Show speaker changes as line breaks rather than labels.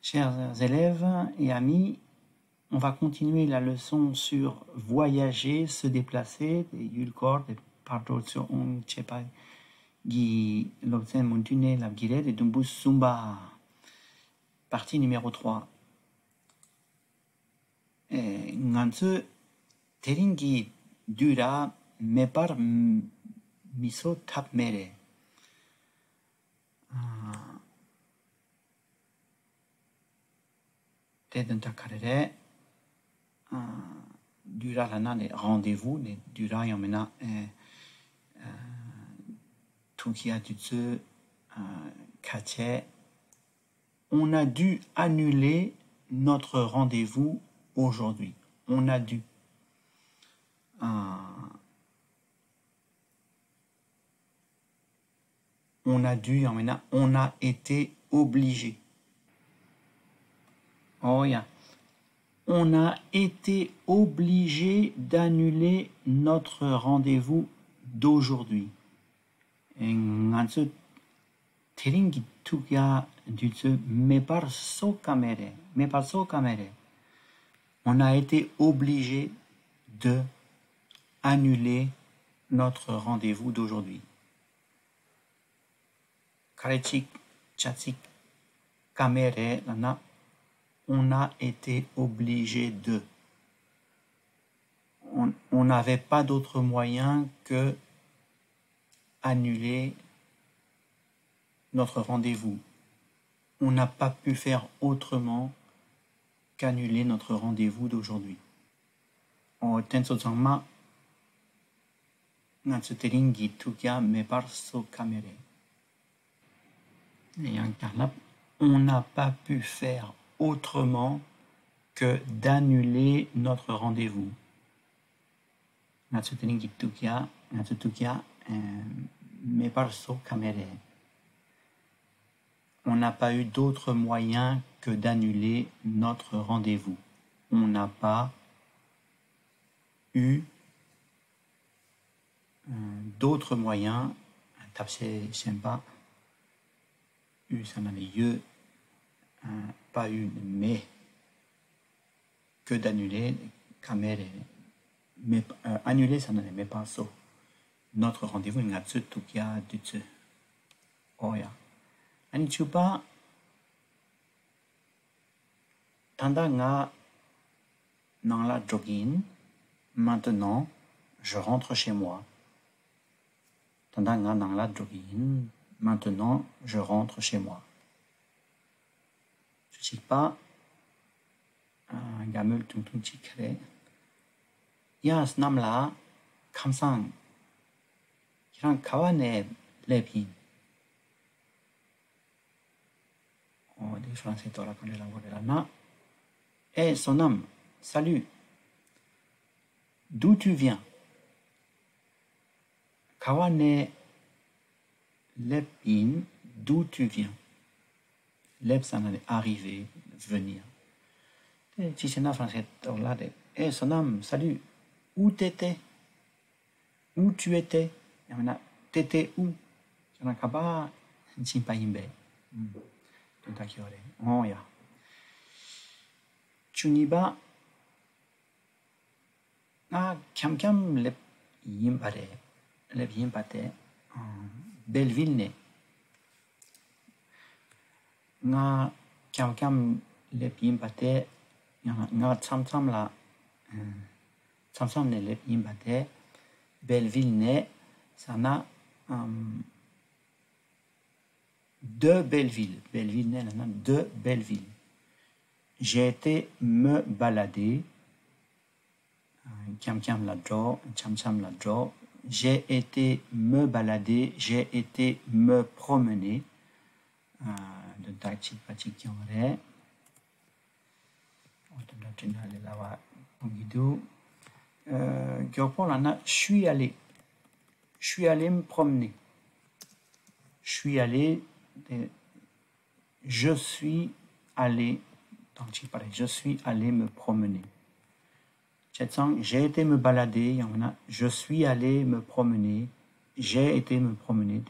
Chers élèves et amis, on va continuer la leçon sur voyager, se déplacer, partie numéro 3. Ngansu teringi dura mepar miso tap mere. Dura lana les rendez-vous, les dura yamena tukia tutsu kache. On a dû annuler notre rendez-vous aujourd'hui. On a dû. On a dû, on a été obligé. Oh yeah. On a été obligé d'annuler notre rendez-vous d'aujourd'hui. On a été obligé de annuler notre rendez-vous d'aujourd'hui. Karechik, chatsik, kamere, lana. On a été obligé de. On n'avait pas d'autre moyen que annuler notre rendez-vous. On n'a pas pu faire autrement qu'annuler notre rendez-vous d'aujourd'hui. O tenso zangma ngatsuteringi tukia meparso kamere. On n'a pas pu faire autrement que d'annuler notre rendez-vous. On n'a pas eu d'autre moyen que d'annuler notre rendez-vous. On n'a pas eu d'autre moyen, ça n'avait eu, pas eu, mais que d'annuler, mais annuler, ça n'allait mais pas ça. Notre rendez-vous, oh ya. Anichupa, tanda nga dans la jogging, maintenant, je rentre chez moi. Tanda nga dans la jogging, maintenant, je rentre chez moi. Je ne sais pas, gamul tung tung chikre. Yas namla, kamsang. Kiran kawane lepi. Oh, des Français, tu la connais la voix de la na. Eh, son homme, salut. D'où tu viens? Kawane lepin, d'où tu viens? Lep, ça allait arriver, venir. Si c'est un français, eh, son homme, salut. Où t'étais? Où tu étais? T'étais où? Tu n'as pas de oh ya. Chuniba. Ah, kam lep yimpate. Lep yimpate. Belleville ne. Nga kam lep yimpate. Nga tsam la. Tsam ne lep yimpate. Belleville ne. Ça n'a deux Belleville. Belleville ne, là, deux Belleville. J'ai été me balader. Cham la draw. J'ai été me balader. J'ai été me promener. De tachi pachi kyore. Je suis allé me promener. Je suis allé me promener. J'ai été me balader. Je suis allé me promener. J'ai été me promener.